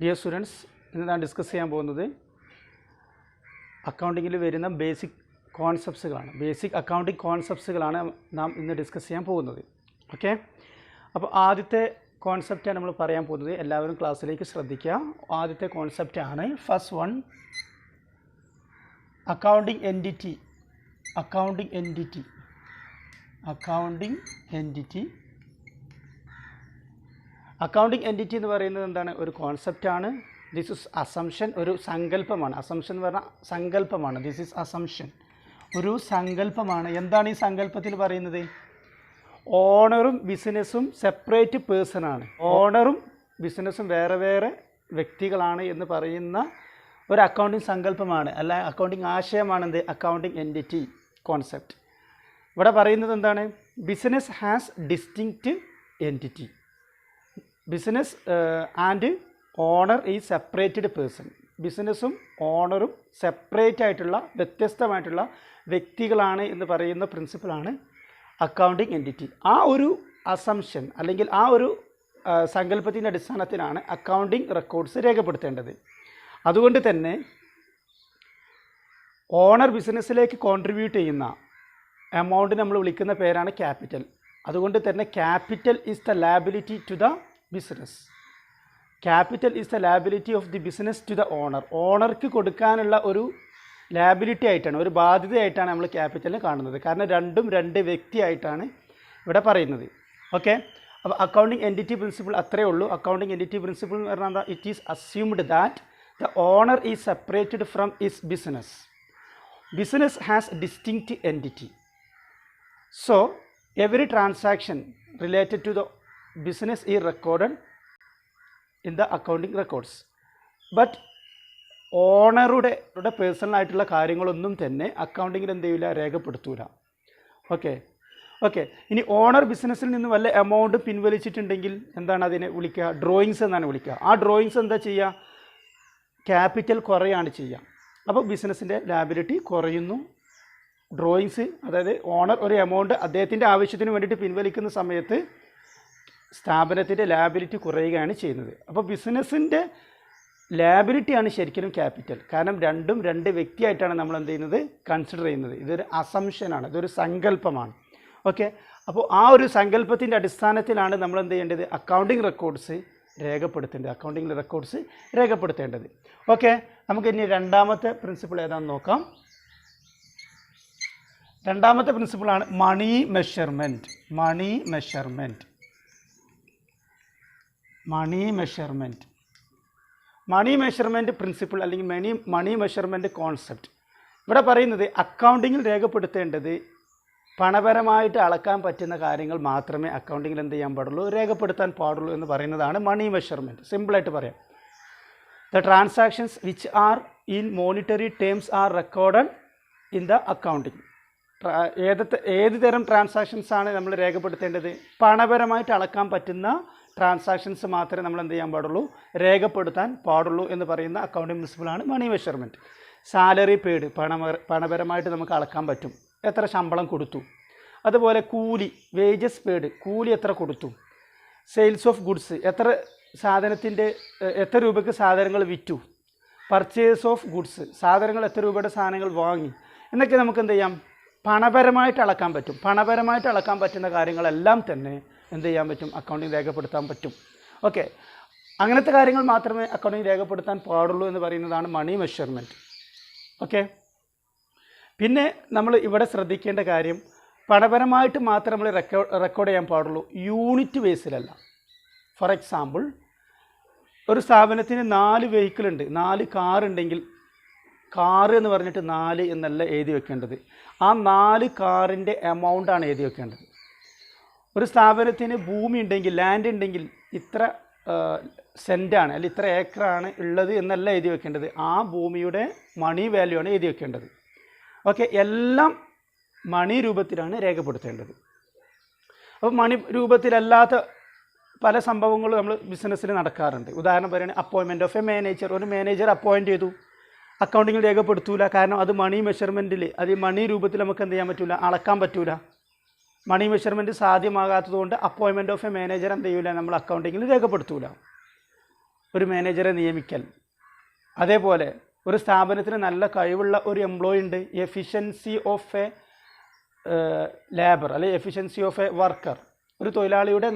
Dear students, ഇന്ന് ഞാൻ discuss ചെയ്യാൻ പോകുന്നത് അക്കൗണ്ടിങ്ങിൽ വരുന്ന ബേസിക് കോൺസെപ്റ്റ്സുകളാണ്. ബേസിക് അക്കൗണ്ടിങ് കോൺസെപ്റ്റ്സുകളാണ് നാം ഇന്ന് ഡിസ്കസ് ചെയ്യാൻ പോകുന്നത്. ഓക്കെ, അപ്പോൾ ആദ്യത്തെ കോൺസെപ്റ്റാണ് നമ്മൾ പറയാൻ പോകുന്നത്. എല്ലാവരും ക്ലാസ്സിലേക്ക് ശ്രദ്ധിക്കുക. ആദ്യത്തെ കോൺസെപ്റ്റാണ് first one, accounting entity. Accounting entity accounting entity എന്ന് പറയുന്നത് എന്താണ്? ഒരു കോൺസെപ്റ്റാണ്. ദിസ് ഇസ് അസംഷൻ, ഒരു സങ്കല്പമാണ്. അസംഷൻ എന്ന് പറഞ്ഞാൽ സങ്കല്പമാണ്. ദിസ് ഇസ് അസംഷൻ, ഒരു സങ്കല്പമാണ്. എന്താണ് ഈ സങ്കല്പത്തിൽ പറയുന്നത്? ഓണറും ബിസിനസ്സും സെപ്പറേറ്റ് പേഴ്സണാണ്. ഓണറും ബിസിനസ്സും വേറെ വേറെ വ്യക്തികളാണ് എന്ന് പറയുന്ന ഒരു അക്കൗണ്ടിങ് സങ്കല്പമാണ്, അല്ല അക്കൗണ്ടിങ് ആശയമാണെന്ത്? Accounting entity concept. ഇവിടെ പറയുന്നത് എന്താണ്? Business has distinct entity. Business and owner is separated person. ബിസിനസ്സും ഓണറും സെപ്പറേറ്റ് ആയിട്ടുള്ള വ്യത്യസ്തമായിട്ടുള്ള വ്യക്തികളാണ് എന്ന് പറയുന്ന പ്രിൻസിപ്പിളാണ് അക്കൗണ്ടിങ് എൻറ്റിറ്റി. ആ ഒരു അസംഷൻ അല്ലെങ്കിൽ ആ ഒരു സങ്കല്പത്തിൻ്റെ അടിസ്ഥാനത്തിലാണ് അക്കൗണ്ടിങ് റെക്കോർഡ്സ് രേഖപ്പെടുത്തേണ്ടത്. അതുകൊണ്ട് തന്നെ ഓണർ ബിസിനസ്സിലേക്ക് കോൺട്രിബ്യൂട്ട് ചെയ്യുന്ന എമൗണ്ട് നമ്മൾ വിളിക്കുന്ന പേരാണ് ക്യാപിറ്റൽ. അതുകൊണ്ട് തന്നെ capital is the liability to the business. Capital is the liability of the business to the owner. ഓണർക്ക് കൊടുക്കാനുള്ള ഒരു ലയബിലിറ്റി ആയിട്ടാണ്, ഒരു ബാധ്യതയായിട്ടാണ് നമ്മൾ ക്യാപിറ്റലിനെ കാണുന്നത്. കാരണം രണ്ടും രണ്ട് വ്യക്തിയായിട്ടാണ് ഇവിടെ പറയുന്നത്. ഓക്കെ, അപ്പോൾ അക്കൗണ്ടിങ് എൻറ്റിറ്റി പ്രിൻസിപ്പിൾ അത്രയേ ഉള്ളൂ. അക്കൗണ്ടിങ് എൻറ്റിറ്റി പ്രിൻസിപ്പിൾ എന്ന് പറഞ്ഞാൽ it is assumed that the owner is separated from is business. Business has distinct entity. So, every transaction related to the business is recorded in the accounting records. But ഓണറുടെ പേഴ്സണലായിട്ടുള്ള കാര്യങ്ങളൊന്നും തന്നെ അക്കൗണ്ടിങ്ങിൽ എന്ത് ചെയ്യില്ല, രേഖപ്പെടുത്തൂല. Okay. ഇനി owner ബിസിനസ്സിൽ നിന്ന് വല്ല amount പിൻവലിച്ചിട്ടുണ്ടെങ്കിൽ എന്താണ് അതിനെ വിളിക്കുക? ഡ്രോയിങ്സ് എന്നാണ് വിളിക്കുക. ആ ഡ്രോയിങ്സ് എന്താ ചെയ്യുക? ക്യാപിറ്റൽ കുറയാണ് ചെയ്യുക. അപ്പോൾ ബിസിനസ്സിൻ്റെ ലയബിലിറ്റി കുറയുന്നു. ഡ്രോയിങ്സ്, അതായത് ഓണർ ഒരു എമൗണ്ട് അദ്ദേഹത്തിൻ്റെ ആവശ്യത്തിന് വേണ്ടിയിട്ട് പിൻവലിക്കുന്ന സമയത്ത് സ്ഥാപനത്തിൻ്റെ ലയബിലിറ്റി കുറയുകയാണ് ചെയ്യുന്നത്. അപ്പോൾ ബിസിനസ്സിൻ്റെ ലയബിലിറ്റിയാണ് ശരിക്കും ക്യാപിറ്റൽ. കാരണം രണ്ടും രണ്ട് വ്യക്തിയായിട്ടാണ് നമ്മൾ എന്ത് ചെയ്യുന്നത്, കൺസിഡർ ചെയ്യുന്നത്. ഇതൊരു അസംഷനാണ്, ഇതൊരു സങ്കല്പമാണ്. ഓക്കെ, അപ്പോൾ ആ ഒരു സങ്കല്പത്തിൻ്റെ അടിസ്ഥാനത്തിലാണ് നമ്മൾ എന്ത് ചെയ്യേണ്ടത്? Accounting records രേഖപ്പെടുത്തേണ്ടത്. ഓക്കെ, നമുക്ക് ഇനി രണ്ടാമത്തെ പ്രിൻസിപ്പിൾ ഏതാണെന്ന് നോക്കാം. രണ്ടാമത്തെ പ്രിൻസിപ്പിളാണ് money measurement. Money measurement principle അല്ലെങ്കിൽ മണി മെഷർമെൻറ്റ് കോൺസെപ്റ്റ്. ഇവിടെ പറയുന്നത് അക്കൗണ്ടിങ്ങിൽ രേഖപ്പെടുത്തേണ്ടത് പണപരമായിട്ട് അളക്കാൻ പറ്റുന്ന കാര്യങ്ങൾ മാത്രമേ അക്കൗണ്ടിങ്ങിൽ എന്ത് ചെയ്യാൻ പാടുള്ളൂ, രേഖപ്പെടുത്താൻ പാടുള്ളൂ എന്ന് പറയുന്നതാണ് മണി മെഷർമെൻറ്റ്. സിമ്പിളായിട്ട് പറയാം, the transactions which are in monetary terms are recorded in the accounting. ഏത് തരം ട്രാൻസാക്ഷൻസാണ് നമ്മൾ രേഖപ്പെടുത്തേണ്ടത്? പണപരമായിട്ട് അളക്കാൻ പറ്റുന്ന ട്രാൻസാക്ഷൻസ് മാത്രമേ നമ്മൾ എന്ത് ചെയ്യാൻ പാടുള്ളൂ, രേഖപ്പെടുത്താൻ പാടുള്ളൂ എന്ന് പറയുന്ന അക്കൗണ്ടിങ് പ്രിൻസിപ്പിളാണ് മണി മെഷർമെൻറ്റ്. സാലറി പെയ്ഡ്, പണപരമായിട്ട് നമുക്ക് അളക്കാൻ പറ്റും. എത്ര ശമ്പളം കൊടുത്തു. അതുപോലെ കൂലി, വേജസ് പെയ്ഡ്, കൂലി എത്ര കൊടുത്തു. സെയിൽസ് ഓഫ് ഗുഡ്സ്, എത്ര രൂപയ്ക്ക് സാധനങ്ങൾ വിറ്റു. പർച്ചേസ് ഓഫ് ഗുഡ്സ്, സാധനങ്ങൾ എത്ര രൂപയുടെ സാധനങ്ങൾ വാങ്ങി എന്നൊക്കെ നമുക്ക് എന്ത് ചെയ്യാം, പണപരമായിട്ട് അളക്കാൻ പറ്റും. പണപരമായിട്ട് അളക്കാൻ പറ്റുന്ന കാര്യങ്ങളെല്ലാം തന്നെ എന്ത് ചെയ്യാൻ പറ്റും, അക്കൗണ്ടിങ് രേഖപ്പെടുത്താൻ പറ്റും. ഓക്കെ, അങ്ങനത്തെ കാര്യങ്ങൾ മാത്രമേ അക്കൗണ്ടിങ് രേഖപ്പെടുത്താൻ പാടുള്ളൂ എന്ന് പറയുന്നതാണ് മണി മെഷർമെൻറ്റ്. ഓക്കെ, പിന്നെ നമ്മൾ ഇവിടെ ശ്രദ്ധിക്കേണ്ട കാര്യം, പണപരമായിട്ട് മാത്രം നമ്മൾ റെക്കോർഡ് ചെയ്യാൻ പാടുള്ളൂ, യൂണിറ്റ് ബേസിലല്ല. ഫോർ എക്സാമ്പിൾ, ഒരു സ്ഥാപനത്തിന് 4 വെഹിക്കിൾ ഉണ്ട്, 4 കാർ ഉണ്ടെങ്കിൽ കാറ് എന്ന് പറഞ്ഞിട്ട് 4 എന്നല്ല എഴുതി വെക്കേണ്ടത്, ആ 4 കാറിൻ്റെ എമൗണ്ടാണ് എഴുതി വെക്കേണ്ടത്. ഒരു സ്ഥാപനത്തിന് ഭൂമി ഉണ്ടെങ്കിൽ, ലാൻഡ് ഉണ്ടെങ്കിൽ ഇത്ര സെൻറ്റാണ് അല്ലെങ്കിൽ ഇത്ര ഏക്കറാണ് ഉള്ളത് എന്നല്ല എഴുതി വെക്കേണ്ടത്, ആ ഭൂമിയുടെ മണി വാല്യൂ ആണ് എഴുതി വെക്കേണ്ടത്. ഓക്കെ, എല്ലാം മണി രൂപത്തിലാണ് രേഖപ്പെടുത്തേണ്ടത്. അപ്പോൾ മണി രൂപത്തിലല്ലാത്ത പല സംഭവങ്ങളും നമ്മൾ ബിസിനസ്സിൽ നടക്കാറുണ്ട്. ഉദാഹരണം പറയുകയാണെങ്കിൽ അപ്പോയിൻമെൻറ്റ് ഓഫ് എ മാനേജർ. ഒരു മാനേജർ അപ്പോയിൻറ്റ് ചെയ്തു, അക്കൗണ്ടിങ്ങിൽ രേഖപ്പെടുത്തൂല. കാരണം അത് മണി മെഷർമെൻറ്റിൽ, അത് മണി രൂപത്തിൽ നമുക്ക് എന്ത് ചെയ്യാൻ പറ്റില്ല, അളക്കാൻ പറ്റൂല. മണി മെഷർമെൻറ്റ് സാധ്യമാകാത്തതുകൊണ്ട് അപ്പോയിൻമെൻറ്റ് ഓഫ് എ മാനേജർ എന്ത് ചെയ്യൂല, നമ്മൾ അക്കൗണ്ടിങ്ങിൽ രേഖപ്പെടുത്തൂല. ഒരു മാനേജറെ നിയമിക്കൽ. അതേപോലെ ഒരു സ്ഥാപനത്തിന് നല്ല കഴിവുള്ള ഒരു എംപ്ലോയി ഉണ്ട്, എഫിഷ്യൻസി ഓഫ് എ ലേബർ അല്ലെങ്കിൽ എഫിഷ്യൻസി ഓഫ് എ വർക്കർ. ഒരു തൊഴിലാളിയുടെ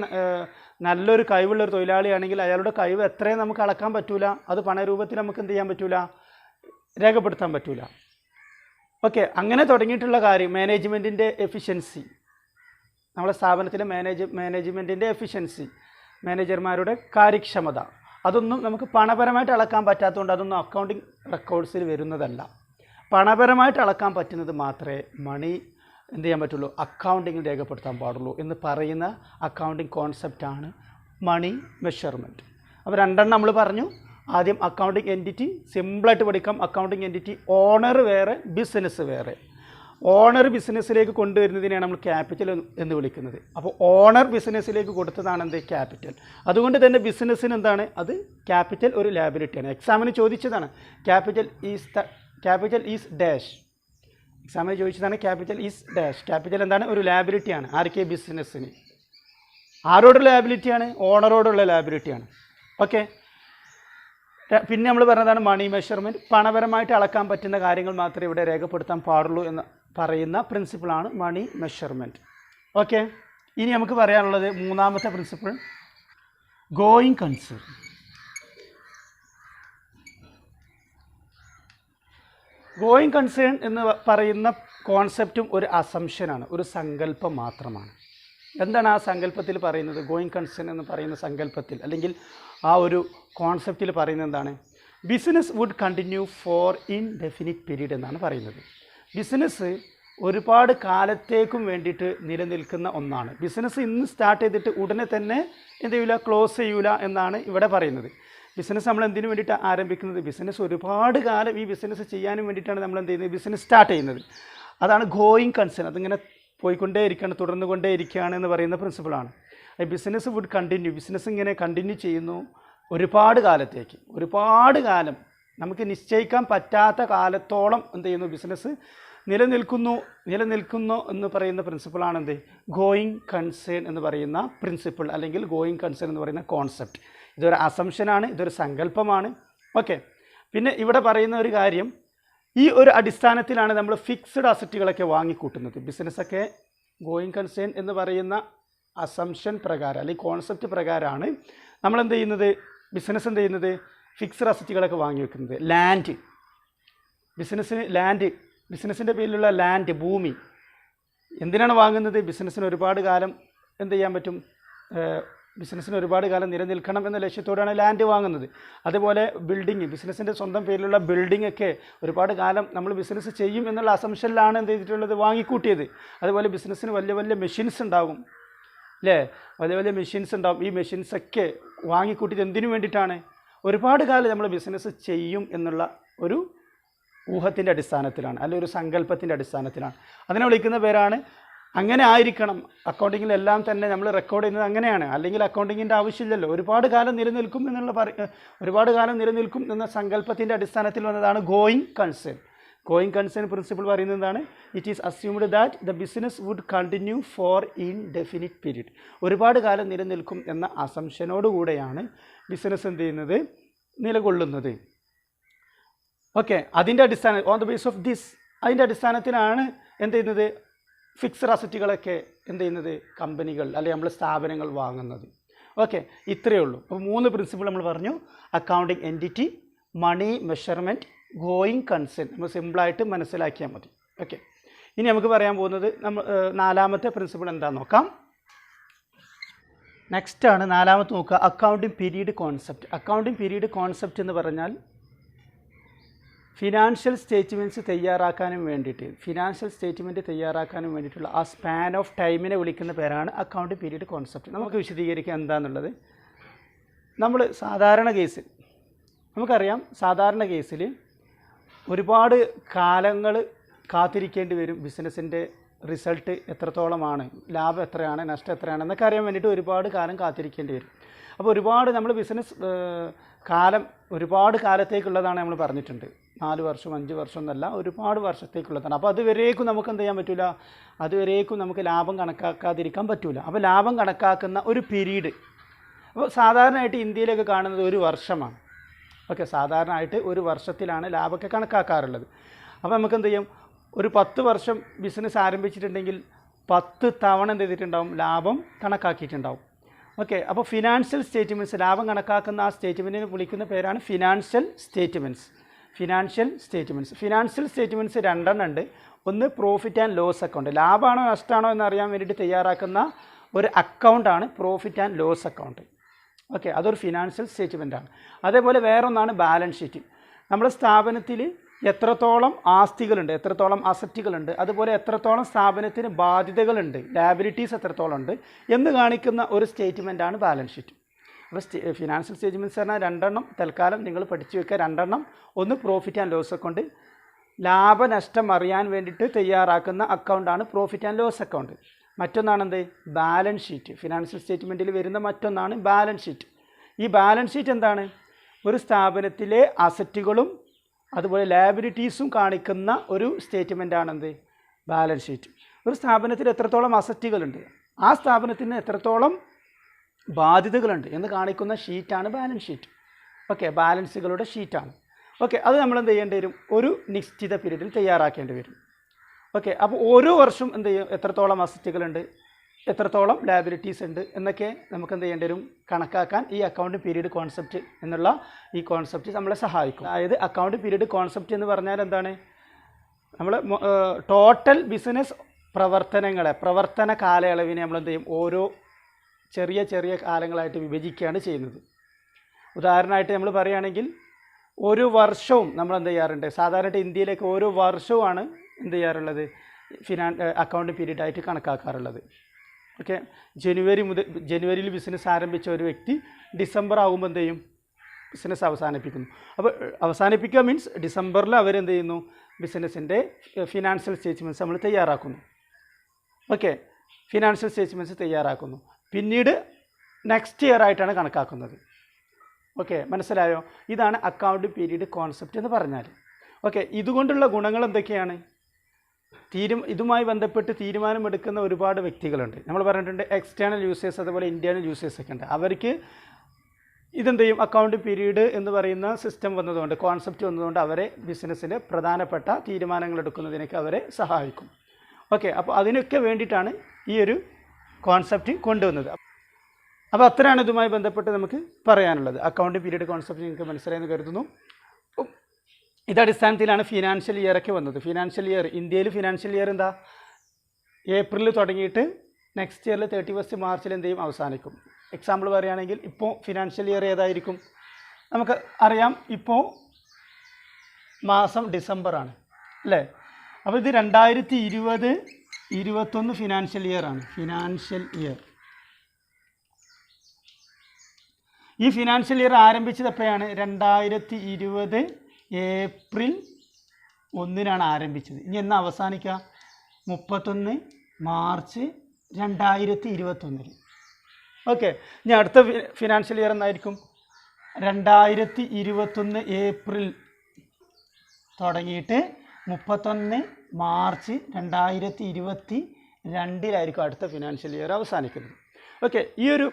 നല്ലൊരു കഴിവുള്ള ഒരു തൊഴിലാളിയാണെങ്കിൽ അയാളുടെ കഴിവ് എത്രയും നമുക്ക് അളക്കാൻ പറ്റൂല, അത് പണരൂപത്തിൽ നമുക്ക് എന്ത് ചെയ്യാൻ പറ്റൂല, രേഖപ്പെടുത്താൻ പറ്റൂല. ഓക്കെ, അങ്ങനെ തുടങ്ങിയിട്ടുള്ള കാര്യം മാനേജ്മെൻറ്റിൻ്റെ എഫിഷ്യൻസി, നമ്മളെ സ്ഥാപനത്തിലെ മാനേജ്മെൻറ്റിൻ്റെ എഫിഷ്യൻസി, മാനേജർമാരുടെ കാര്യക്ഷമത, അതൊന്നും നമുക്ക് പണപരമായിട്ട് അളക്കാൻ പറ്റാത്തതുകൊണ്ട് അതൊന്നും അക്കൗണ്ടിങ് റെക്കോർഡ്സിൽ വരുന്നതല്ല. പണപരമായിട്ട് അളക്കാൻ പറ്റുന്നത് മാത്രമേ മണി എന്ത് ചെയ്യാൻ പറ്റുള്ളൂ, അക്കൗണ്ടിങ്ങിൽ രേഖപ്പെടുത്താൻ പാടുള്ളൂ എന്ന് പറയുന്ന അക്കൗണ്ടിങ് കോൺസെപ്റ്റാണ് മണി മെഷർമെൻറ്റ്. അപ്പോൾ രണ്ടെണ്ണം നമ്മൾ പറഞ്ഞു. ആദ്യം അക്കൗണ്ടിങ് എൻറ്റിറ്റി, സിമ്പിളായിട്ട് പഠിക്കാം. അക്കൗണ്ടിങ് എൻറ്റിറ്റി ഓണർ വേറെ, ബിസിനസ് വേറെ. ഓണർ ബിസിനസ്സിലേക്ക് കൊണ്ടുവരുന്നതിനെയാണ് നമ്മൾ ക്യാപിറ്റൽ എന്ന് വിളിക്കുന്നത്. അപ്പോൾ ഓണർ ബിസിനസ്സിലേക്ക് കൊടുത്തതാണ് എന്ത്, ക്യാപിറ്റൽ. അതുകൊണ്ട് തന്നെ ബിസിനസ്സിന് എന്താണ്, അത് ക്യാപിറ്റൽ ഒരു ലാബിലിറ്റിയാണ്. എക്സാമിന് ചോദിച്ചതാണ് ക്യാപിറ്റൽ ഈസ് ഡാഷ്. എക്സാമിന് ചോദിച്ചതാണ് ക്യാപിറ്റൽ ഈസ് ഡാഷ്. ക്യാപിറ്റൽ എന്താണ്, ഒരു ലാബിലിറ്റിയാണ്. ആർക്ക്, ബിസിനസ്സിന്. ആരോടുള്ള ലാബിലിറ്റിയാണ്, ഓണറോടുള്ള ലാബിലിറ്റിയാണ്. ഓക്കെ, പിന്നെ നമ്മൾ പറഞ്ഞതാണ് മണി മെഷർമെൻറ്റ്. പണപരമായിട്ട് അളക്കാൻ പറ്റുന്ന കാര്യങ്ങൾ മാത്രമേ ഇവിടെ രേഖപ്പെടുത്താൻ പാടുള്ളൂ എന്ന് പറയുന്ന പ്രിൻസിപ്പിളാണ് മണി മെഷർമെൻറ്റ്. ഓക്കെ, ഇനി നമുക്ക് പറയാനുള്ളത് മൂന്നാമത്തെ principle, going concern. Going concern എന്ന് പറയുന്ന കോൺസെപ്റ്റും ഒരു അസംഷനാണ്, ഒരു സങ്കല്പം മാത്രമാണ്. എന്താണ് ആ സങ്കല്പത്തിൽ പറയുന്നത്? ഗോയിങ് കൺസേൺ എന്ന് പറയുന്ന സങ്കല്പത്തിൽ അല്ലെങ്കിൽ ആ ഒരു കോൺസെപ്റ്റിൽ പറയുന്നത് എന്താണ്? Business would continue for indefinite period എന്നാണ് പറയുന്നത്. ബിസിനസ് ഒരുപാട് കാലത്തേക്കും വേണ്ടിയിട്ട് നിലനിൽക്കുന്ന ഒന്നാണ്. ബിസിനസ് ഇന്ന് സ്റ്റാർട്ട് ചെയ്തിട്ട് ഉടനെ തന്നെ എന്ത് ചെയ്യൂല, ക്ലോസ് ചെയ്യൂല എന്നാണ് ഇവിടെ പറയുന്നത്. ബിസിനസ് നമ്മൾ എന്തിനു വേണ്ടിയിട്ട് ആരംഭിക്കുന്നത്? ബിസിനസ് ഒരുപാട് കാലം ഈ ബിസിനസ് ചെയ്യാനും വേണ്ടിയിട്ടാണ് നമ്മൾ എന്ത് ചെയ്യുന്നത്, ബിസിനസ് സ്റ്റാർട്ട് ചെയ്യുന്നത്. അതാണ് ഗോയിങ് കൺസേൺ. അതിങ്ങനെ പോയിക്കൊണ്ടേ ഇരിക്കുകയാണ്, തുടർന്നു കൊണ്ടേ ഇരിക്കുകയാണ് എന്ന് പറയുന്ന പ്രിൻസിപ്പിളാണ്. ബിസിനസ് വുഡ് കണ്ടിന്യൂ, ബിസിനസ് ഇങ്ങനെ കണ്ടിന്യൂ ചെയ്യുന്നു ഒരുപാട് കാലത്തേക്ക്. ഒരുപാട് കാലം, നമുക്ക് നിശ്ചയിക്കാൻ പറ്റാത്ത കാലത്തോളം എന്ത് ചെയ്യുന്നു, ബിസിനസ് നിലനിൽക്കുന്നു എന്ന് പറയുന്ന പ്രിൻസിപ്പിളാണ് എന്ത്, ഗോയിങ് കൺസേൺ എന്ന് പറയുന്ന പ്രിൻസിപ്പിൾ അല്ലെങ്കിൽ ഗോയിങ് കൺസേൺ എന്ന് പറയുന്ന കോൺസെപ്റ്റ്. ഇതൊരു അസംഷനാണ്, ഇതൊരു സങ്കല്പമാണ്. ഓക്കെ, പിന്നെ ഇവിടെ പറയുന്ന ഒരു കാര്യം, ഈ ഒരു അടിസ്ഥാനത്തിലാണ് നമ്മൾ ഫിക്സ്ഡ് അസറ്റുകളൊക്കെ വാങ്ങിക്കൂട്ടുന്നത്. ബിസിനസ്സൊക്കെ ഗോയിങ് കൺസേൺ എന്ന് പറയുന്ന അസംഷൻ പ്രകാരം അല്ലെങ്കിൽ കോൺസെപ്റ്റ് പ്രകാരമാണ് നമ്മൾ എന്ത് ചെയ്യുന്നത്, ബിസിനസ് എന്ത് ചെയ്യുന്നത്, ഫിക്സ്ഡ് അസറ്റുകളൊക്കെ വാങ്ങി വെക്കുന്നത്. ലാൻഡ്, ബിസിനസ്സിൻ്റെ പേരിലുള്ള ലാൻഡ്, ഭൂമി എന്തിനാണ് വാങ്ങുന്നത്? ബിസിനസ്സിന് ഒരുപാട് കാലം എന്ത് ചെയ്യാൻ പറ്റും, ബിസിനസ്സിന് ഒരുപാട് കാലം നിലനിൽക്കണം എന്ന ലക്ഷ്യത്തോടെയാണ് ലാൻഡ് വാങ്ങുന്നത്. അതുപോലെ ബിൽഡിങ്, ബിസിനസ്സിൻ്റെ സ്വന്തം പേരിലുള്ള ബിൽഡിംഗ് ഒക്കെ ഒരുപാട് കാലം നമ്മൾ ബിസിനസ് ചെയ്യും എന്നുള്ള അസംഷനിലാണ് എന്ത് ചെയ്തിട്ടുള്ളത്, വാങ്ങിക്കൂട്ടിയത്. അതുപോലെ ബിസിനസ്സിന് വലിയ വലിയ മെഷീൻസ് ഉണ്ടാകും, അല്ലേ, വലിയ വലിയ മെഷീൻസ് ഉണ്ടാകും. ഈ മെഷീൻസൊക്കെ വാങ്ങിക്കൂട്ടിയത് എന്തിനു വേണ്ടിയിട്ടാണ്? ഒരുപാട് കാലം നമ്മൾ ബിസിനസ് ചെയ്യും എന്നുള്ള ഒരു ഊഹത്തിൻ്റെ അടിസ്ഥാനത്തിലാണ്, അല്ലെങ്കിൽ ഒരു സങ്കല്പത്തിൻ്റെ അടിസ്ഥാനത്തിലാണ്. അതിനെ വിളിക്കുന്ന പേരാണ്. അങ്ങനെ ആയിരിക്കണം അക്കൗണ്ടിങ്ങിലെല്ലാം തന്നെ നമ്മൾ റെക്കോർഡ് ചെയ്യുന്നത് അങ്ങനെയാണ്. അല്ലെങ്കിൽ അക്കൗണ്ടിങ്ങിൻ്റെ ആവശ്യമില്ലല്ലോ. ഒരുപാട് കാലം നിലനിൽക്കും എന്ന സങ്കല്പത്തിൻ്റെ അടിസ്ഥാനത്തിൽ വന്നതാണ് going concern. Going concern principle പറയുന്നതാണ്, it is assumed that the business would continue for indefinite period. ഒരുപാട് കാലം നിലനിൽക്കും എന്ന അസംഷനോടുകൂടെയാണ് ബിസിനസ് എന്ത് ചെയ്യുന്നത്, നിലകൊള്ളുന്നത്. ഓക്കെ, അതിൻ്റെ അടിസ്ഥാനം, on the base of this, അതിൻ്റെ അടിസ്ഥാനത്തിലാണ് എന്ത് ചെയ്യുന്നത്, ഫിക്സ്ഡ് അസറ്റുകളൊക്കെ എന്ത് ചെയ്യുന്നത്, കമ്പനികൾ അല്ലെങ്കിൽ നമ്മൾ സ്ഥാപനങ്ങൾ വാങ്ങുന്നത്. ഓക്കെ, ഇത്രയേ ഉള്ളൂ. അപ്പോൾ 3 പ്രിൻസിപ്പിൾ നമ്മൾ പറഞ്ഞു. Accounting entity, money measurement, going concern. നമ്മൾ സിമ്പിളായിട്ട് മനസ്സിലാക്കിയാൽ മതി. ഓക്കെ, ഇനി നമുക്ക് പറയാൻ പോകുന്നത് നമ്മൾ 4ാമത്തെ പ്രിൻസിപ്പിൾ എന്താണെന്ന് നോക്കാം. നെക്സ്റ്റാണ് 4ാമത്തെ നോക്കുക, accounting period concept. Accounting period concept എന്ന് പറഞ്ഞാൽ ഫിനാൻഷ്യൽ സ്റ്റേറ്റ്മെൻറ്റ്സ് തയ്യാറാക്കാനും വേണ്ടിയിട്ടുള്ള ആ സ്പാൻ ഓഫ് ടൈമിനെ വിളിക്കുന്ന പേരാണ് അക്കൗണ്ടിങ് പീരീഡ് കോൺസെപ്റ്റ്. നമുക്ക് വിശദീകരിക്കാം എന്താണെന്നുള്ളത്. നമ്മൾ സാധാരണ കേസിൽ നമുക്കറിയാം, സാധാരണ കേസിൽ ഒരുപാട് കാലങ്ങൾ കാത്തിരിക്കേണ്ടി വരും. ബിസിനസ്സിൻ്റെ റിസൾട്ട് എത്രത്തോളമാണ്, ലാഭം എത്രയാണ്, നഷ്ടം എത്രയാണ് എന്നൊക്കെ അറിയാൻ വേണ്ടിയിട്ട് ഒരുപാട് കാലം കാത്തിരിക്കേണ്ടി വരും. അപ്പോൾ ഒരുപാട് നമ്മൾ ബിസിനസ് കാലം ഒരുപാട് കാലത്തേക്കുള്ളതാണ് നമ്മൾ പറഞ്ഞിട്ടുണ്ട്. 4 വർഷം 5 വർഷം എന്നല്ല, ഒരുപാട് വർഷത്തേക്കുള്ളതാണ്. അപ്പോൾ അതുവരേക്കും നമുക്ക് എന്ത് ചെയ്യാൻ പറ്റില്ല, അതുവരേക്കും നമുക്ക് ലാഭം കണക്കാക്കാതിരിക്കാൻ പറ്റില്ല. അപ്പോൾ ലാഭം കണക്കാക്കുന്ന ഒരു പീരീഡ്, അപ്പോൾ സാധാരണയായിട്ട് ഇന്ത്യയിലൊക്കെ കാണുന്നത് ഒരു വർഷമാണ്. ഓക്കെ, സാധാരണയായിട്ട് ഒരു വർഷത്തിലാണ് ലാഭമൊക്കെ കണക്കാക്കാറുള്ളത്. അപ്പോൾ നമുക്ക് എന്ത് ചെയ്യും, ഒരു 10 വർഷം ബിസിനസ് ആരംഭിച്ചിട്ടുണ്ടെങ്കിൽ 10 തവണ എന്ത് ചെയ്തിട്ടുണ്ടാവും, ലാഭം കണക്കാക്കിയിട്ടുണ്ടാവും. ഓക്കെ, അപ്പോൾ ഫിനാൻഷ്യൽ സ്റ്റേറ്റ്മെൻറ്റ്സ്, ലാഭം കണക്കാക്കുന്ന ആ സ്റ്റേറ്റ്മെൻറ്റിനെ വിളിക്കുന്ന പേരാണ് ഫിനാൻഷ്യൽ സ്റ്റേറ്റ്മെൻറ്റ്സ്. ഫിനാൻഷ്യൽ സ്റ്റേറ്റ്മെൻറ്റ്സ് 2 എണ്ണം ഉണ്ട്. ഒന്ന് പ്രോഫിറ്റ് ആൻഡ് ലോസ് അക്കൗണ്ട്, ലാഭമാണോ നഷ്ടമാണോ എന്നറിയാൻ വേണ്ടിയിട്ട് തയ്യാറാക്കുന്ന ഒരു അക്കൗണ്ടാണ് profit and loss account. Okay, അതൊരു ഫിനാൻഷ്യൽ സ്റ്റേറ്റ്മെൻറ്റാണ്. അതേപോലെ വേറൊന്നാണ് ബാലൻസ് ഷീറ്റ്. നമ്മുടെ സ്ഥാപനത്തിൽ എത്രത്തോളം ആസ്തികളുണ്ട്, എത്രത്തോളം അസറ്റുകളുണ്ട്, അതുപോലെ എത്രത്തോളം സ്ഥാപനത്തിന് ബാധ്യതകളുണ്ട്, ലാബിലിറ്റീസ് എത്രത്തോളം ഉണ്ട് എന്ന് കാണിക്കുന്ന ഒരു സ്റ്റേറ്റ്മെൻറ്റാണ് ബാലൻസ് ഷീറ്റ്. അപ്പോൾ ഫിനാൻഷ്യൽ സ്റ്റേറ്റ്മെൻറ്റ്സ് പറഞ്ഞാൽ 2 എണ്ണം തൽക്കാലം നിങ്ങൾ പഠിച്ചു വെക്കുക. 2 എണ്ണം, ഒന്ന് പ്രോഫിറ്റ് ആൻഡ് ലോസ് അക്കൗണ്ട്, ലാഭനഷ്ടം അറിയാൻ വേണ്ടിയിട്ട് തയ്യാറാക്കുന്ന അക്കൗണ്ടാണ് പ്രോഫിറ്റ് ആൻഡ് ലോസ് അക്കൗണ്ട്. മറ്റൊന്നാണെന്ത്, ബാലൻസ് ഷീറ്റ്. ഫിനാൻഷ്യൽ സ്റ്റേറ്റ്മെൻറ്റിൽ വരുന്ന മറ്റൊന്നാണ് ബാലൻസ് ഷീറ്റ്. ഈ ബാലൻസ് ഷീറ്റ് എന്താണ്, ഒരു സ്ഥാപനത്തിലെ അസറ്റുകളും അതുപോലെ ലാബിലിറ്റീസും കാണിക്കുന്ന ഒരു സ്റ്റേറ്റ്മെൻറ്റാണെന്ത്, ബാലൻസ് ഷീറ്റ്. ഒരു സ്ഥാപനത്തിൽ എത്രത്തോളം അസറ്റുകളുണ്ട്, ആ സ്ഥാപനത്തിന് എത്രത്തോളം ബാധ്യതകളുണ്ട് എന്ന് കാണിക്കുന്ന ഷീറ്റാണ് ബാലൻസ് ഷീറ്റ്. ഓക്കെ, ബാലൻസുകളുടെ ഷീറ്റാണ്. ഓക്കെ, അത് നമ്മൾ എന്ത് ചെയ്യേണ്ടി വരും, ഒരു നിശ്ചിത പീരീഡിൽ തയ്യാറാക്കേണ്ടി വരും. ഓക്കെ, അപ്പോൾ ഓരോ വർഷം എന്ത് ചെയ്യും, എത്രത്തോളം അസറ്റുകളുണ്ട്, എത്രത്തോളം ലാബിലിറ്റീസ് ഉണ്ട് എന്നൊക്കെ നമുക്ക് എന്ത് ചെയ്യേണ്ടി വരും, കണക്കാക്കാൻ ഈ അക്കൗണ്ട് പീരീഡ് കോൺസെപ്റ്റ് എന്നുള്ള ഈ കോൺസെപ്റ്റ് നമ്മളെ സഹായിക്കും. അതായത് അക്കൗണ്ട് പീരീഡ് കോൺസെപ്റ്റ് എന്ന് പറഞ്ഞാൽ എന്താണ്, നമ്മൾ ടോട്ടൽ ബിസിനസ് പ്രവർത്തന കാലയളവിനെ നമ്മൾ എന്ത് ചെയ്യും, ഓരോ ചെറിയ ചെറിയ കാലങ്ങളായിട്ട് വിഭജിക്കുകയാണ് ചെയ്യുന്നത്. ഉദാഹരണമായിട്ട് നമ്മൾ പറയുകയാണെങ്കിൽ ഒരു വർഷവും നമ്മൾ എന്ത് ചെയ്യാറുണ്ട്, സാധാരണയായിട്ട് ഇന്ത്യയിലേക്ക് ഓരോ വർഷവുമാണ് എന്ത് ചെയ്യാറുള്ളത്, അക്കൗണ്ട് പീരീഡായിട്ട് കണക്കാക്കാറുള്ളത്. ഓക്കെ, ജനുവരിയിൽ ബിസിനസ് ആരംഭിച്ച ഒരു വ്യക്തി ഡിസംബർ ആകുമ്പോൾ എന്ത് ചെയ്യും, ബിസിനസ് അവസാനിപ്പിക്കുന്നു. അപ്പോൾ അവസാനിപ്പിക്കുക മീൻസ് ഡിസംബറിൽ അവരെന്ത് ചെയ്യുന്നു, ബിസിനസ്സിൻ്റെ ഫിനാൻഷ്യൽ സ്റ്റേറ്റ്മെൻറ്റ്സ് നമ്മൾ തയ്യാറാക്കുന്നു. ഓക്കെ, ഫിനാൻഷ്യൽ സ്റ്റേറ്റ്മെൻറ്റ്സ് തയ്യാറാക്കുന്നു. പിന്നീട് നെക്സ്റ്റ് ഇയർ ആയിട്ടാണ് കണക്കാക്കുന്നത്. ഓക്കെ, മനസ്സിലായോ? ഇതാണ് അക്കൗണ്ട് പീരീഡ് കോൺസെപ്റ്റ് എന്ന് പറഞ്ഞാൽ. ഓക്കെ, ഇതുകൊണ്ടുള്ള ഗുണങ്ങൾ എന്തൊക്കെയാണ്, ഇതുമായി ബന്ധപ്പെട്ട് തീരുമാനമെടുക്കുന്ന ഒരുപാട് വ്യക്തികളുണ്ട്. നമ്മൾ പറഞ്ഞിട്ടുണ്ട് എക്സ്റ്റേണൽ യൂസേഴ്സ്, അതുപോലെ ഇൻറ്റേർണൽ യൂസേഴ്സ് ഒക്കെ ഉണ്ട്. അവർക്ക് ഇതെന്ത് ചെയ്യും, അക്കൗണ്ട് പീരീഡ് എന്ന് പറയുന്ന സിസ്റ്റം വന്നതുകൊണ്ട്, കോൺസെപ്റ്റ് വന്നതുകൊണ്ട് അവരെ ബിസിനസ്സിലെ പ്രധാനപ്പെട്ട തീരുമാനങ്ങൾ എടുക്കുന്നതിനൊക്കെ അവരെ സഹായിക്കും. ഓക്കെ, അപ്പോൾ അതിനൊക്കെ വേണ്ടിയിട്ടാണ് ഈ ഒരു കോൺസെപ്റ്റ് കൊണ്ടുവന്നത്. അപ്പോൾ അത്രയാണ് ഇതുമായി ബന്ധപ്പെട്ട് നമുക്ക് പറയാനുള്ളത്. അക്കൗണ്ട് പീരീഡ് കോൺസെപ്റ്റ് നിങ്ങൾക്ക് മനസ്സിലായെന്ന് കരുതുന്നു. ഇതടിസ്ഥാനത്തിലാണ് ഫിനാൻഷ്യൽ ഇയറൊക്കെ വന്നത്. ഫിനാൻഷ്യൽ ഇയർ ഇന്ത്യയിൽ ഫിനാൻഷ്യൽ ഇയർ എന്താ, ഏപ്രിലിൽ തുടങ്ങിയിട്ട് നെക്സ്റ്റ് ഇയറിൽ 31 മാർച്ചിൽ എന്ത് ചെയ്യും, അവസാനിക്കും. എക്സാമ്പിൾ പറയുകയാണെങ്കിൽ ഇപ്പോൾ ഫിനാൻഷ്യൽ ഇയർ ഏതായിരിക്കും, നമുക്ക് അറിയാം, ഇപ്പോൾ മാസം ഡിസംബറാണ് അല്ലേ. അപ്പോൾ ഇത് 2020-21 ഫിനാൻഷ്യൽ ഇയറാണ്. ഫിനാൻഷ്യൽ ഇയർ, ഈ ഫിനാൻഷ്യൽ ഇയർ ആരംഭിച്ചത് എപ്പോഴാണ്, 2020 ഏപ്രിൽ 1-നാണ് ആരംഭിച്ചത്. ഇനി എന്നാ അവസാനിക്കുക, 31 മാർച്ച് 2021. ഓക്കെ, ഇനി അടുത്ത ഫിനാൻഷ്യൽ ഇയർ എന്നായിരിക്കും, 2021 ഏപ്രിൽ തുടങ്ങിയിട്ട് 31 മാർച്ച് 2022 അടുത്ത ഫിനാൻഷ്യൽ ഇയർ അവസാനിക്കുന്നത്. ഓക്കെ, ഈ ഒരു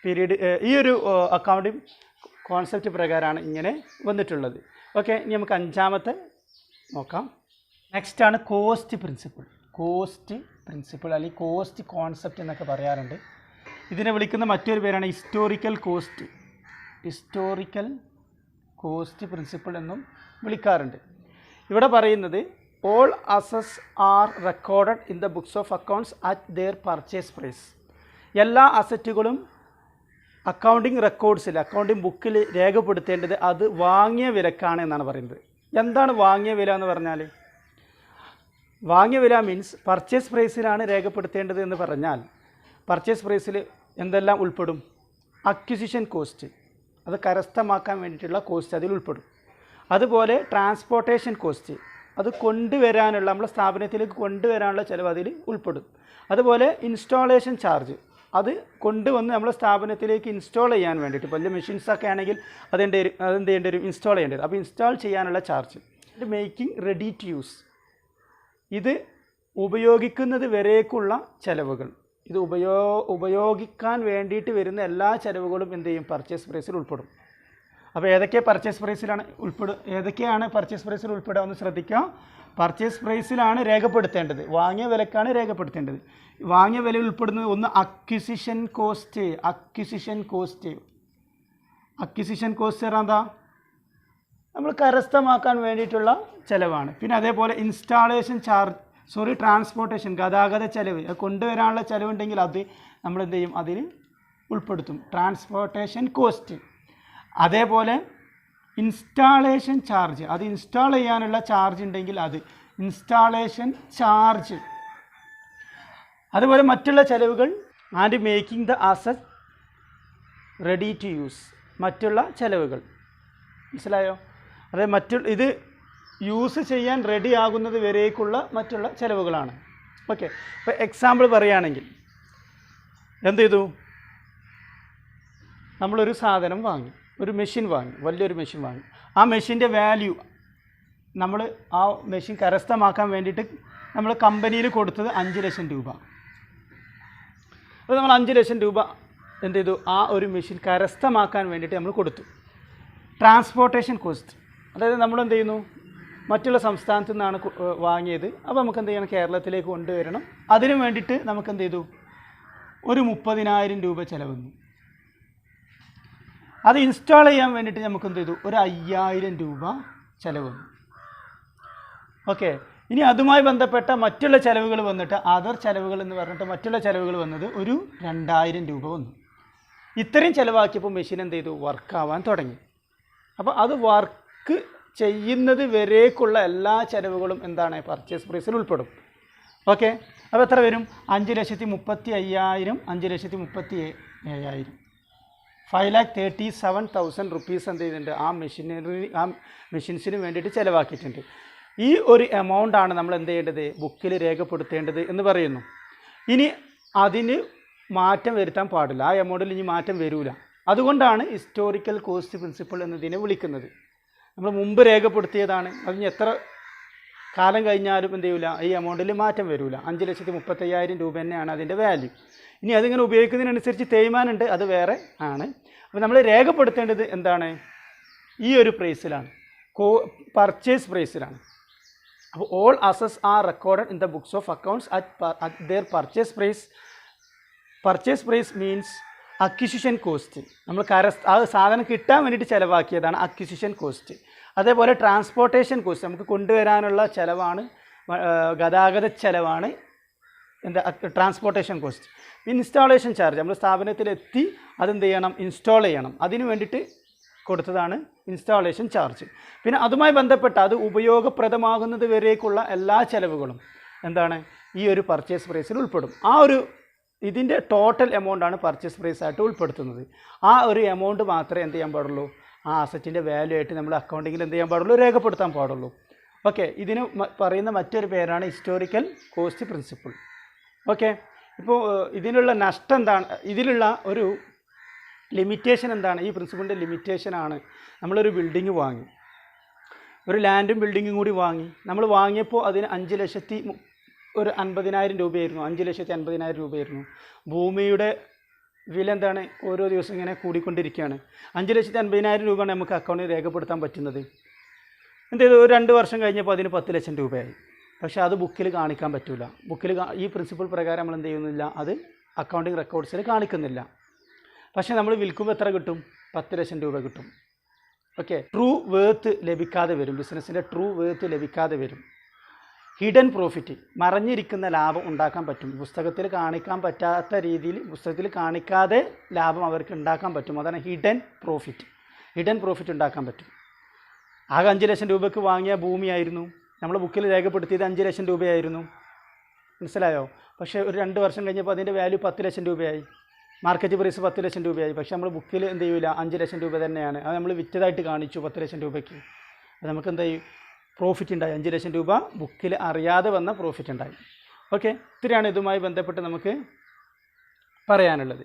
പീരീഡ്, ഈ ഒരു അക്കൗണ്ടിങ് കോൺസെപ്റ്റ് പ്രകാരമാണ് ഇങ്ങനെ വന്നിട്ടുള്ളത്. ഓക്കെ, ഇനി നമുക്ക് 5ാമത്തെ നോക്കാം. നെക്സ്റ്റാണ് കോസ്റ്റ് പ്രിൻസിപ്പിൾ. അല്ലെങ്കിൽ കോസ്റ്റ് കോൺസെപ്റ്റ് എന്നൊക്കെ പറയാറുണ്ട്. ഇതിനെ വിളിക്കുന്ന മറ്റൊരു പേരാണ് ഹിസ്റ്റോറിക്കൽ കോസ്റ്റ് പ്രിൻസിപ്പിൾ എന്നും വിളിക്കാറുണ്ട്. ഇവിടെ പറയുന്നത് all assets are recorded in the books of accounts at their purchase price. എല്ലാ അസറ്റുകളും അക്കൗണ്ടിങ് റെക്കോർഡ്സിൽ, അക്കൗണ്ടിങ് ബുക്കിൽ രേഖപ്പെടുത്തേണ്ടത് അത് വാങ്ങിയ വിലക്കാണ് എന്നാണ് പറയുന്നത്. എന്താണ് വാങ്ങിയ വില എന്ന് പറഞ്ഞാൽ, വാങ്ങിയ വില മീൻസ് പർച്ചേസ് പ്രൈസിലാണ് രേഖപ്പെടുത്തേണ്ടത് എന്ന് പറഞ്ഞാൽ, പർച്ചേസ് പ്രൈസിൽ എന്തെല്ലാം ഉൾപ്പെടും, അക്വിസിഷൻ കോസ്റ്റ്, അത് കരസ്ഥമാക്കാൻ വേണ്ടിയിട്ടുള്ള കോസ്റ്റ് അതിൽ ഉൾപ്പെടും. അതുപോലെ ട്രാൻസ്പോർട്ടേഷൻ കോസ്റ്റ്, അത് കൊണ്ടുവരാനുള്ള, നമ്മുടെ സ്ഥാപനത്തിലേക്ക് കൊണ്ടുവരാനുള്ള ചിലവ് അതിൽ ഉൾപ്പെടും. അതുപോലെ ഇൻസ്റ്റാളേഷൻ ചാർജ്, അത് കൊണ്ടുവന്ന് നമ്മുടെ സ്ഥാപനത്തിലേക്ക് ഇൻസ്റ്റാൾ ചെയ്യാൻ വേണ്ടിയിട്ട്, വലിയ മെഷീൻസൊക്കെ ആണെങ്കിൽ അതെന്ത് ചെയ്യേണ്ടി വരും, ഇൻസ്റ്റാൾ ചെയ്യേണ്ടി വരും. അപ്പോൾ ഇൻസ്റ്റാൾ ചെയ്യാനുള്ള charge. Making ready to use, ഇത് ഉപയോഗിക്കുന്നത് വരേക്കുള്ള ചിലവുകൾ. ഇത് ഉപയോഗിക്കാൻ വേണ്ടിയിട്ട് വരുന്ന എല്ലാ ചിലവുകളും എന്ത് ചെയ്യും? പർച്ചേസ് പ്രൈസിൽ ഉൾപ്പെടും. അപ്പോൾ ഏതൊക്കെയാണ് പർച്ചേസ് പ്രൈസിൽ ഉൾപ്പെടുക എന്ന് ശ്രദ്ധിക്കുക. പർച്ചേസ് പ്രൈസിലാണ് രേഖപ്പെടുത്തേണ്ടത്, വാങ്ങിയ വിലക്കാണ് രേഖപ്പെടുത്തേണ്ടത്. വാങ്ങിയ വിലയിൽ ഉൾപ്പെടുന്നത് ഒന്ന് അക്വിസിഷൻ കോസ്റ്റ്. അക്വിസിഷൻ കോസ്റ്റ് പറഞ്ഞാൽ എന്താ? നമ്മൾ കരസ്ഥമാക്കാൻ വേണ്ടിയിട്ടുള്ള ചിലവാണ്. പിന്നെ അതേപോലെ ഇൻസ്റ്റാളേഷൻ ട്രാൻസ്പോർട്ടേഷൻ, ഗതാഗത ചിലവ്, അത് കൊണ്ടുവരാനുള്ള ചിലവുണ്ടെങ്കിൽ അത് നമ്മൾ എന്ത് ചെയ്യും? അതിൽ ഉൾപ്പെടുത്തും, ട്രാൻസ്പോർട്ടേഷൻ കോസ്റ്റ്. അതേപോലെ ഇൻസ്റ്റാളേഷൻ ചാർജ്, അത് ഇൻസ്റ്റാൾ ചെയ്യാനുള്ള ചാർജ് ഉണ്ടെങ്കിൽ അത് ഇൻസ്റ്റാളേഷൻ ചാർജ്. അതുപോലെ മറ്റുള്ള ചിലവുകൾ and making the asset ready to use, മറ്റുള്ള ചിലവുകൾ. മനസ്സിലായോ? അതായത് ഇത് യൂസ് ചെയ്യാൻ റെഡി ആകുന്നത് വരേക്കുള്ള മറ്റുള്ള ചിലവുകളാണ്. ഓക്കെ, ഇപ്പോൾ എക്സാമ്പിൾ പറയുകയാണെങ്കിൽ എന്ത് ചെയ്തു? നമ്മളൊരു സാധനം വാങ്ങി, ഒരു മെഷീൻ വാങ്ങി, വലിയൊരു മെഷീൻ വാങ്ങി. ആ മെഷീൻ്റെ വാല്യൂ നമ്മൾ ആ മെഷീൻ കരസ്ഥമാക്കാൻ വേണ്ടിയിട്ട് നമ്മൾ കമ്പനിയിൽ കൊടുത്തത് 5 ലക്ഷം രൂപ. അപ്പോൾ നമ്മൾ 5 ലക്ഷം രൂപ എന്ത് ചെയ്തു? ആ ഒരു മെഷീൻ കരസ്ഥമാക്കാൻ വേണ്ടിയിട്ട് നമ്മൾ കൊടുത്തു. ട്രാൻസ്പോർട്ടേഷൻ കോസ്റ്റ്, അതായത് നമ്മൾ എന്ത് ചെയ്യുന്നു? മറ്റുള്ള സംസ്ഥാനത്തു നിന്നാണ് വാങ്ങിയത്, അപ്പോൾ നമുക്ക് എന്ത് ചെയ്യണം? കേരളത്തിലേക്ക് കൊണ്ടുവരണം. അതിനു വേണ്ടിയിട്ട് നമുക്ക് എന്ത് ചെയ്തു? ഒരു 30,000 രൂപ ചിലവ് വന്നു. അത് ഇൻസ്റ്റാൾ ചെയ്യാൻ വേണ്ടിയിട്ട് നമുക്ക് എന്ത് ചെയ്തു? ഒരു 5,000 രൂപ ചിലവ് വന്നു. ഓക്കെ, ഇനി അതുമായി ബന്ധപ്പെട്ട മറ്റുള്ള ചിലവുകൾ വന്നിട്ട് അതർ ചിലവുകൾ എന്ന് പറഞ്ഞിട്ട് മറ്റുള്ള ചിലവുകൾ വന്നത് ഒരു 2,000 രൂപ വന്നു. ഇത്രയും ചിലവാക്കിയപ്പോൾ മെഷീൻ എന്ത് ചെയ്തു? വർക്കാവാൻ തുടങ്ങി. അപ്പോൾ അത് വർക്ക് ചെയ്യുന്നത് വരേക്കുള്ള എല്ലാ ചിലവുകളും എന്താണ്? പർച്ചേസ് പ്രൈസിൽ ഉൾപ്പെടും. ഓക്കെ, അപ്പോൾ എത്ര വരും? 5,35,000, 5,37,000, 5,37,000 റുപ്പീസ് എന്ത് ചെയ്തിട്ടുണ്ട്? ആ മെഷീൻസിന് വേണ്ടിയിട്ട് ചിലവാക്കിയിട്ടുണ്ട്. ഈ ഒരു എമൗണ്ടാണ് നമ്മൾ എന്ത് ചെയ്യേണ്ടത്? ബുക്കിൽ രേഖപ്പെടുത്തേണ്ടത് എന്ന് പറയുന്നു. ഇനി അതിന് മാറ്റം വരുത്താൻ പാടില്ല, ആ എമൗണ്ടിൽ ഇനി മാറ്റം വരില്ല. അതുകൊണ്ടാണ് ഹിസ്റ്റോറിക്കൽ കോസ്റ്റ് പ്രിൻസിപ്പിൾ എന്നതിനെ വിളിക്കുന്നത്. നമ്മൾ മുമ്പ് രേഖപ്പെടുത്തിയതാണ്, അതിന് എത്ര കാലം കഴിഞ്ഞാലും എന്ത് ചെയ്യില്ല? ഈ എമൗണ്ടിൽ മാറ്റം വരില്ല. 5,35,000 രൂപ തന്നെയാണ് അതിൻ്റെ വാല്യൂ. ഇനി അതിങ്ങനെ ഉപയോഗിക്കുന്നതിനനുസരിച്ച് തേയ്മാനുണ്ട്, അത് വേറെ ആണ്. അപ്പോൾ നമ്മൾ രേഖപ്പെടുത്തേണ്ടത് എന്താണ്? ഈ ഒരു പ്രൈസിലാണ്, പർച്ചേസ് പ്രൈസിലാണ്. അപ്പോൾ ഓൾ അസസ് are recorded in the books of accounts at their purchase price. Purchase price means acquisition cost. നമ്മൾ ആ സാധനം കിട്ടാൻ വേണ്ടിയിട്ട് ചിലവാക്കിയതാണ് അക്വിസിഷൻ കോസ്റ്റ്. അതേപോലെ ട്രാൻസ്പോർട്ടേഷൻ കോസ്റ്റ്, നമുക്ക് കൊണ്ടുവരാനുള്ള ചിലവാണ്, ഗതാഗത ചിലവാണ് എന്താ? Transportation cost. ഇൻസ്റ്റാളേഷൻ ചാർജ്, നമ്മൾ സ്ഥാപനത്തിലെത്തി അതെന്ത് ചെയ്യണം? ഇൻസ്റ്റാൾ ചെയ്യണം. അതിന് വേണ്ടിയിട്ട് കൊടുത്തതാണ് ഇൻസ്റ്റാളേഷൻ ചാർജ്. പിന്നെ അതുമായി ബന്ധപ്പെട്ട അത് ഉപയോഗപ്രദമാകുന്നത് വരേക്കുള്ള എല്ലാ ചിലവുകളും എന്താണ്? ഈ ഒരു പർച്ചേസ് പ്രൈസിൽ ഉൾപ്പെടും. ഇതിൻ്റെ ടോട്ടൽ എമൗണ്ടാണ് പർച്ചേസ് പ്രൈസ് ആയിട്ട് ഉൾപ്പെടുത്തുന്നത്. ആ ഒരു എമൗണ്ട് മാത്രമേ എന്ത് ചെയ്യാൻ പാടുള്ളൂ? ആ അസറ്റിൻ്റെ വാല്യൂ ആയിട്ട് നമ്മൾ അക്കൗണ്ടിങ്ങിൽ എന്ത് ചെയ്യാൻ പാടുള്ളൂ? രേഖപ്പെടുത്താൻ പാടുള്ളൂ. ഓക്കെ, ഇതിന് പറയുന്ന മറ്റൊരു പേരാണ് ഹിസ്റ്റോറിക്കൽ കോസ്റ്റ് പ്രിൻസിപ്പിൾ. ഓക്കെ, ഇപ്പോൾ ഇതിനുള്ള നഷ്ടം എന്താണ്? ഇതിലുള്ള ഒരു ലിമിറ്റേഷൻ എന്താണ്? ഈ പ്രിൻസിപ്പിളിൻ്റെ ലിമിറ്റേഷനാണ്, നമ്മളൊരു ബിൽഡിങ് വാങ്ങി, ഒരു ലാൻഡും ബിൽഡിങ്ങും കൂടി വാങ്ങി. നമ്മൾ വാങ്ങിയപ്പോൾ അതിന് 5,50,000 രൂപയായിരുന്നു, 5,50,000 രൂപയായിരുന്നു. ഭൂമിയുടെ വില എന്താണ്? ഓരോ ദിവസം ഇങ്ങനെ കൂടിക്കൊണ്ടിരിക്കുകയാണ്. 5,50,000 രൂപയാണ് നമുക്ക് അക്കൗണ്ടിൽ രേഖപ്പെടുത്താൻ പറ്റുന്നത്. എന്ത് ചെയ്തു? ഒരു 2 വർഷം കഴിഞ്ഞപ്പോൾ അതിന് 10 ലക്ഷം രൂപയായി. പക്ഷേ അത് ബുക്കിൽ കാണിക്കാൻ പറ്റില്ല. ഈ പ്രിൻസിപ്പിൾ പ്രകാരം നമ്മൾ എന്ത് ചെയ്യുന്നില്ല? അത് അക്കൗണ്ടിങ് റെക്കോർഡ്സിൽ കാണിക്കുന്നില്ല. പക്ഷേ നമ്മൾ വിൽക്കുമ്പോൾ എത്ര കിട്ടും? 10 ലക്ഷം രൂപ കിട്ടും. ഓക്കെ, ട്രൂ വേർത്ത് ലഭിക്കാതെ വരും, ബിസിനസ്സിൻ്റെ ട്രൂ വേർത്ത് ലഭിക്കാതെ വരും. ഹിഡൻ പ്രോഫിറ്റ്, മറഞ്ഞിരിക്കുന്ന ലാഭം ഉണ്ടാക്കാൻ പറ്റും. പുസ്തകത്തിൽ കാണിക്കാൻ പറ്റാത്ത രീതിയിൽ, പുസ്തകത്തിൽ കാണിക്കാതെ ലാഭം അവർക്ക് ഉണ്ടാക്കാൻ പറ്റും. അതാണ് ഹിഡൻ പ്രോഫിറ്റ് ഉണ്ടാക്കാൻ പറ്റും. ആകെ 5 ലക്ഷം രൂപയ്ക്ക് വാങ്ങിയ ഭൂമിയായിരുന്നു, നമ്മൾ ബുക്കിൽ രേഖപ്പെടുത്തിയത് 5 ലക്ഷം രൂപയായിരുന്നു. മനസ്സിലായോ? പക്ഷേ ഒരു 2 വർഷം കഴിഞ്ഞപ്പോൾ അതിൻ്റെ വാല്യൂ 10 ലക്ഷം രൂപയായി, മാർക്കറ്റ് പ്രൈസ് 10 ലക്ഷം രൂപയായി. പക്ഷേ നമ്മൾ ബുക്കിൽ എന്ത് ചെയ്യില്ല? 5 ലക്ഷം രൂപ തന്നെയാണ്. അത് നമ്മൾ വിറ്റതായിട്ട് കാണിച്ചു 10 ലക്ഷം രൂപയ്ക്ക്. അത് നമുക്ക് എന്താ പ്രോഫിറ്റ് ഉണ്ടായി, 5 ലക്ഷം രൂപ ബുക്കിൽ അറിയാതെ വന്ന പ്രോഫിറ്റ് ഉണ്ടായി. ഓക്കെ, ഇത്രയാണ് ഇതുമായി ബന്ധപ്പെട്ട് നമുക്ക് പറയാനുള്ളത്.